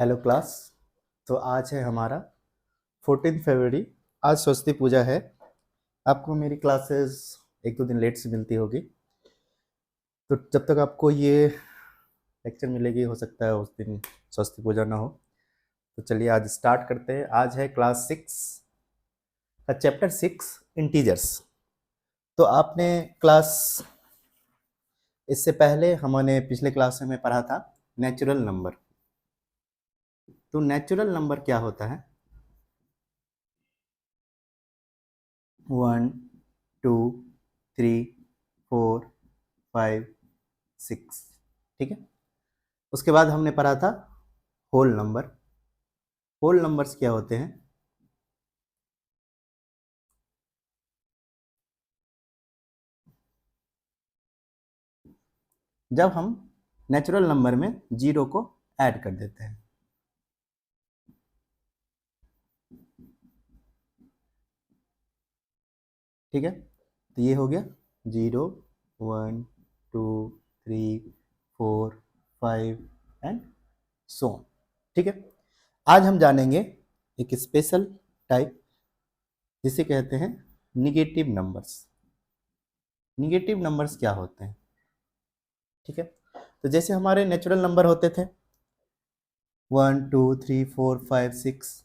Hello class. तो आज है हमारा 14 फरवरी। आज सरस्वती पूजा है। आपको मेरी क्लासेस एक दो दिन लेट से मिलती होगी, तो जब तक आपको ये लेक्चर मिलेगी हो सकता है उस दिन सरस्वती पूजा ना हो। तो चलिए आज स्टार्ट करते हैं। आज है क्लास 6 का चैप्टर 6 इंटीजर्स। तो आपने क्लास इससे पहले हमने पिछले क्लास में पढ़ा था नेचुरल नंबर। तो नेचुरल नंबर क्या होता है? 1 2 3 4 5 6, ठीक है। उसके बाद हमने पढ़ा था होल नंबर। होल नंबर्स क्या होते हैं? जब हम नेचुरल नंबर में जीरो को ऐड कर देते हैं, ठीक है। तो ये हो गया 0 1 2 3 4 5 एंड सो ऑन, ठीक है। आज हम जानेंगे एक स्पेशल टाइप जिसे कहते हैं निगेटिव नंबर्स। निगेटिव नंबर्स क्या होते हैं, ठीक है। तो जैसे हमारे नेचुरल नंबर होते थे 1 2 3 4 5 6,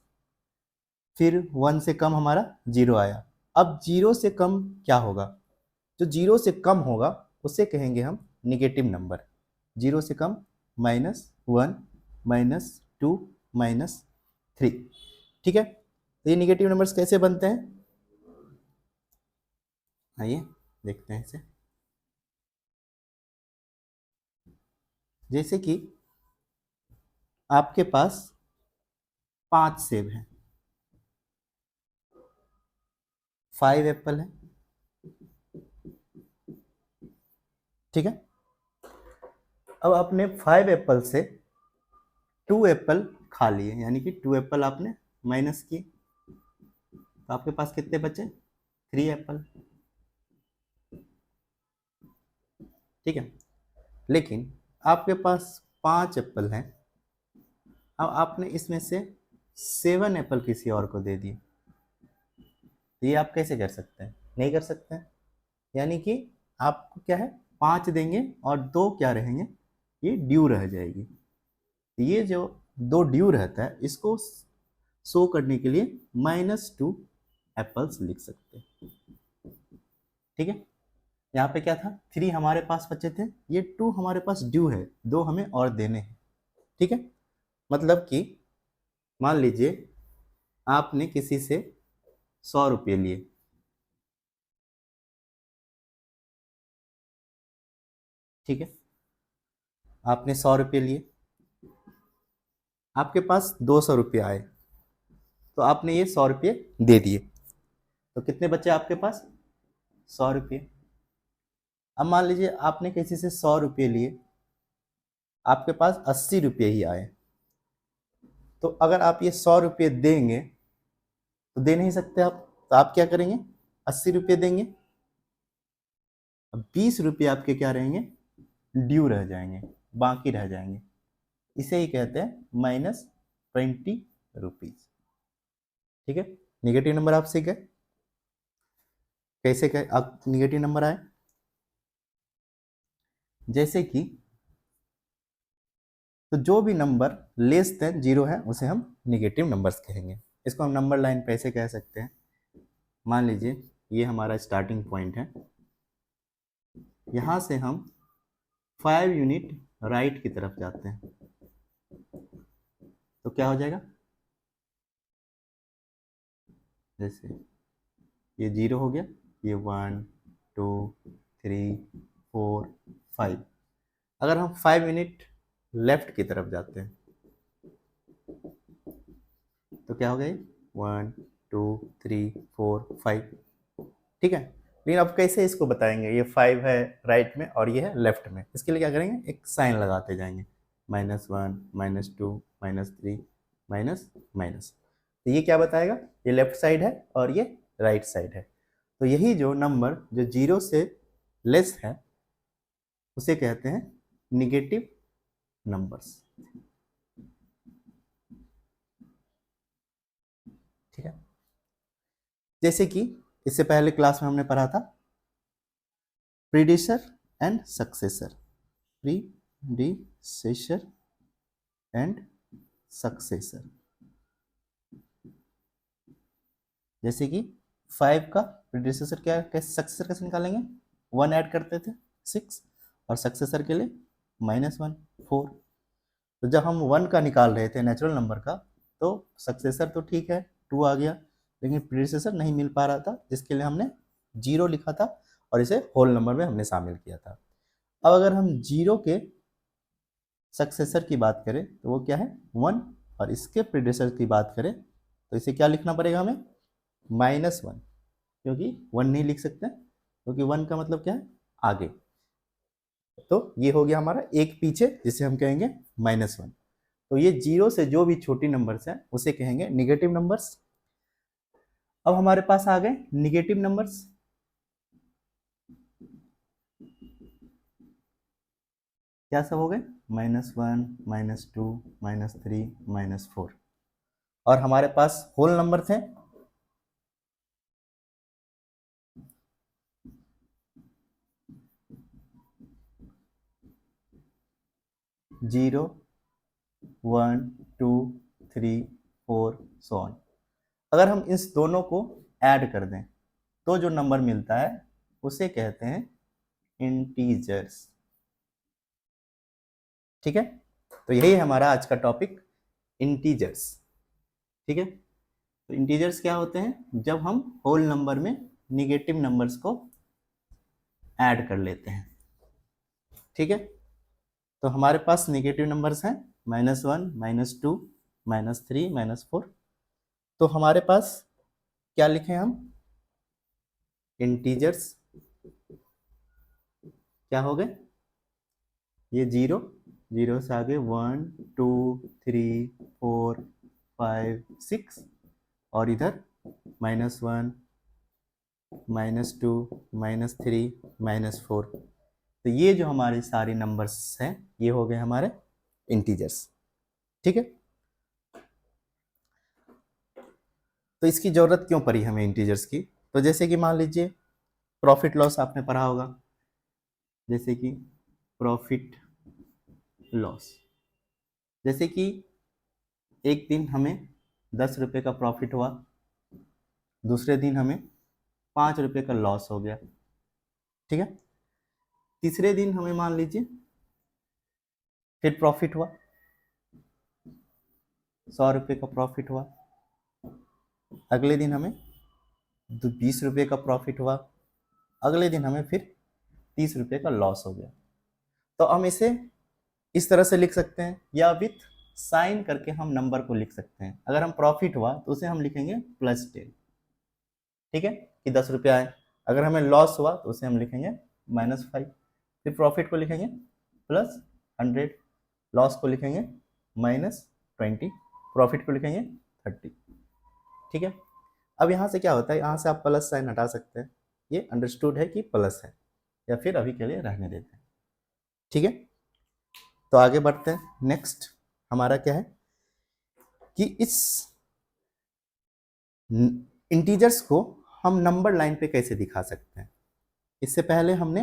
फिर 1 से कम हमारा 0 आया। अब 0 से कम क्या होगा? जो 0 से कम होगा उसे कहेंगे हम निगेटिव नंबर। 0 से कम -1 -2 -3, ठीक है। तो ये निगेटिव नंबर्स कैसे बनते हैं, आइए देखते हैं इसे। जैसे कि आपके पास 5 सेब हैं, 5 एप्पल है, ठीक है। अब आपने 5 एप्पल से 2 एप्पल खा लिए, यानी कि 2 एप्पल आपने माइनस किए, तो आपके पास कितने बचे? 3 एप्पल, ठीक है। लेकिन आपके पास 5 एप्पल हैं, अब आपने इसमें से 7 एप्पल किसी और को दे दिए। ये आप कैसे कर सकते हैं? नहीं कर सकते हैं। यानी कि आपको क्या है, 5 देंगे और 2 क्या रहेंगे, ये ड्यू रह जाएगी। ये जो 2 ड्यू रहता है इसको शो करने के लिए -2 एप्पल्स लिख सकते हैं, ठीक है। यहाँ पे क्या था, 3 हमारे पास बचे थे, ये 2 हमारे पास ड्यू है, 2 हमें और देने हैं, ठीक है। मतलब कि मान लीजिए आपने किसी से 100 रुपये लिए, ठीक है। आपने 100 रुपये लिए, आपके पास 200 रुपये आए, तो आपने ये 100 रुपये दे दिए, तो कितने बचे आपके पास? 100 रुपये। अब मान लीजिए आपने किसी से 100 रुपये लिए, आपके पास 80 रुपये ही आए, तो अगर आप ये 100 रुपये देंगे तो दे नहीं सकते आप, तो आप क्या करेंगे, 80 रुपये देंगे। अब 20 रुपये आपके क्या रहेंगे, ड्यू रह जाएंगे, बाकी रह जाएंगे। इसे ही कहते हैं -20 रुपीज, ठीक है। निगेटिव नंबर आप सीख गए कैसे आप निगेटिव नंबर आए। जैसे कि तो जो भी नंबर लेस देन 0 है उसे हम निगेटिव नंबर्स कहेंगे। इसको हम नंबर लाइन पे ऐसे कह सकते हैं। मान लीजिए ये हमारा स्टार्टिंग पॉइंट है, यहाँ से हम 5 यूनिट राइट की तरफ जाते हैं, तो क्या हो जाएगा, जैसे ये 0 हो गया, ये 1 2 3 4 5। अगर हम 5 यूनिट लेफ्ट की तरफ जाते हैं तो क्या हो गया, 1 2 3 4 5, ठीक है। लेकिन अब कैसे इसको बताएंगे, ये 5 है राइट में और ये है लेफ्ट में, इसके लिए क्या करेंगे, एक साइन लगाते जाएंगे, -1 -2 -3 माइनस माइनस। तो ये क्या बताएगा, ये लेफ्ट साइड है और ये राइट साइड है। तो यही जो नंबर जो 0 से लेस है उसे कहते हैं निगेटिव नंबर्स, ठीक है, जैसे कि इससे पहले क्लास में हमने पढ़ा था predecessor and successor, predecessor and successor. जैसे कि 5 का प्रीडिसेसर क्या, कैसे सक्सेसर कैसे निकालेंगे, 1 ऐड करते थे 6, और सक्सेसर के लिए -1 4। तो जब हम 1 का निकाल रहे थे नेचुरल नंबर का, तो सक्सेसर तो ठीक है 2 आ गया, लेकिन प्रीडिसेसर नहीं मिल पा रहा था, जिसके लिए हमने 0 लिखा था और इसे होल नंबर में हमने शामिल किया था। अब अगर हम 0 के सक्सेसर की बात करें तो वो क्या है 1, और इसके प्रीडिसेसर की बात करें तो इसे क्या लिखना पड़ेगा हमें, -1, क्योंकि 1 नहीं लिख सकते, क्योंकि 1 का मतलब क्या है आगे। तो ये हो गया हमारा एक पीछे, जिसे हम कहेंगे -1। तो ये 0 से जो भी छोटी नंबर्स हैं उसे कहेंगे निगेटिव नंबर्स। अब हमारे पास आ गए निगेटिव नंबर्स। क्या सब हो गए, -1 -2 -3 -4। और हमारे पास होल नंबर थे, जीरो 1 2 3 4 सो ऑन। अगर हम इस दोनों को ऐड कर दें तो जो नंबर मिलता है उसे कहते हैं इंटीजर्स। ठीक है, तो यही है हमारा आज का टॉपिक, इंटीजर्स। ठीक है, तो इंटीजर्स क्या होते हैं, जब हम होल नंबर में निगेटिव नंबर्स को ऐड कर लेते हैं। ठीक है, तो हमारे पास निगेटिव नंबर्स हैं -1 -2 -3 -4। तो हमारे पास क्या लिखे हम, इंटीजर्स। क्या हो गए, ये 0, 0 से आगे 1 2 3 4 5 6, और इधर -1 -2 -3 -4। तो ये जो हमारे सारे नंबर्स हैं ये हो गए हमारे इंटीजर्स। ठीक है, तो इसकी ज़रूरत क्यों पड़ी हमें इंटीजर्स की, तो जैसे कि मान लीजिए प्रॉफिट लॉस आपने पढ़ा होगा, जैसे कि प्रॉफिट लॉस, जैसे कि एक दिन हमें 10 रुपये का प्रॉफिट हुआ, दूसरे दिन हमें 5 रुपये का लॉस हो गया। ठीक है, तीसरे दिन हमें मान लीजिए फिर प्रॉफिट हुआ, 100 रुपये का प्रॉफिट हुआ, अगले दिन हमें 20 रुपये का प्रॉफिट हुआ, अगले दिन हमें फिर 30 रुपये का लॉस हो गया। तो हम इसे इस तरह से लिख सकते हैं, या विथ साइन करके हम नंबर को लिख सकते हैं। अगर हम प्रॉफिट हुआ तो उसे हम लिखेंगे +10, ठीक है, कि 10 रुपये आए। अगर हमें लॉस हुआ तो उसे हम लिखेंगे -5। फिर प्रॉफिट को लिखेंगे +100, लॉस को लिखेंगे -20, प्रॉफिट को लिखेंगे 30। ठीक है, अब यहाँ से क्या होता है, यहाँ से आप प्लस साइन हटा सकते हैं, ये अंडरस्टूड है कि प्लस है, या फिर अभी के लिए रहने देते हैं। ठीक है, तो आगे बढ़ते हैं। नेक्स्ट हमारा क्या है कि इस इंटीजर्स को हम नंबर लाइन पे कैसे दिखा सकते हैं। इससे पहले हमने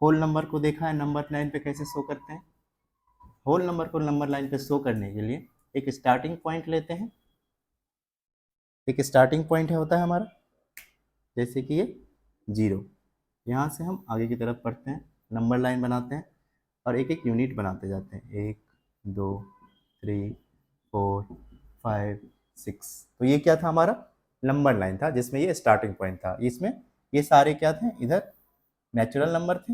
होल नंबर को देखा है नंबर लाइन पे कैसे शो करते हैं। होल नंबर को नंबर लाइन पे शो करने के लिए एक स्टार्टिंग पॉइंट लेते हैं, एक स्टार्टिंग पॉइंट होता है हमारा, जैसे कि ये 0, यहाँ से हम आगे की तरफ बढ़ते हैं, नंबर लाइन बनाते हैं और एक एक यूनिट बनाते जाते हैं, 1 2 3 4 5 6। तो ये क्या था, हमारा नंबर लाइन था, जिसमें ये स्टार्टिंग पॉइंट था। इसमें ये सारे क्या थे, इधर नेचुरल नंबर थे।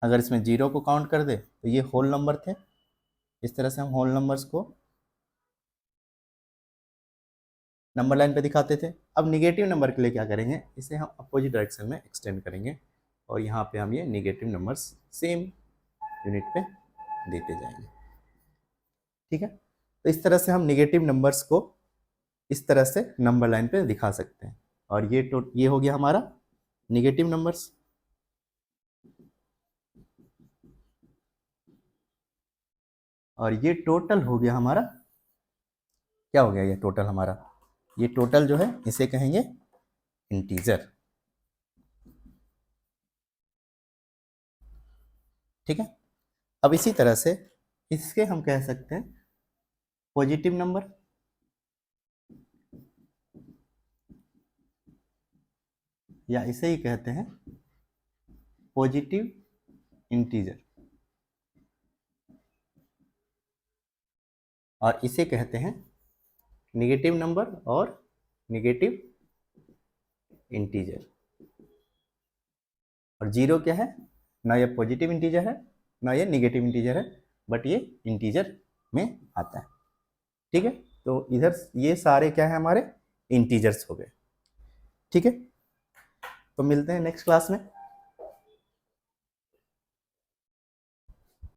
अगर इसमें 0 को काउंट कर दे तो ये होल नंबर थे। इस तरह से हम होल नंबर्स को नंबर लाइन पे दिखाते थे। अब निगेटिव नंबर के लिए क्या करेंगे, इसे हम अपोजिट डायरेक्शन में एक्सटेंड करेंगे, और यहाँ पे हम ये निगेटिव नंबर्स सेम यूनिट पे देते जाएंगे। ठीक है, तो इस तरह से हम निगेटिव नंबर्स को इस तरह से नंबर लाइन पे दिखा सकते हैं। और ये हो गया हमारा निगेटिव नंबर्स। और ये टोटल हो गया हमारा क्या हो गया ये टोटल हमारा, ये टोटल जो है इसे कहेंगे इंटीजर। ठीक है, अब इसी तरह से इसके हम कह सकते हैं पॉजिटिव नंबर, या इसे ही कहते हैं पॉजिटिव इंटीजर, और इसे कहते हैं नेगेटिव नंबर और नेगेटिव इंटीजर। और जीरो क्या है, ना ये पॉजिटिव इंटीजर है ना ये नेगेटिव इंटीजर है, बट ये इंटीजर में आता है। ठीक है, तो इधर ये सारे क्या है हमारे इंटीजर्स हो गए। ठीक है, तो मिलते हैं नेक्स्ट क्लास में।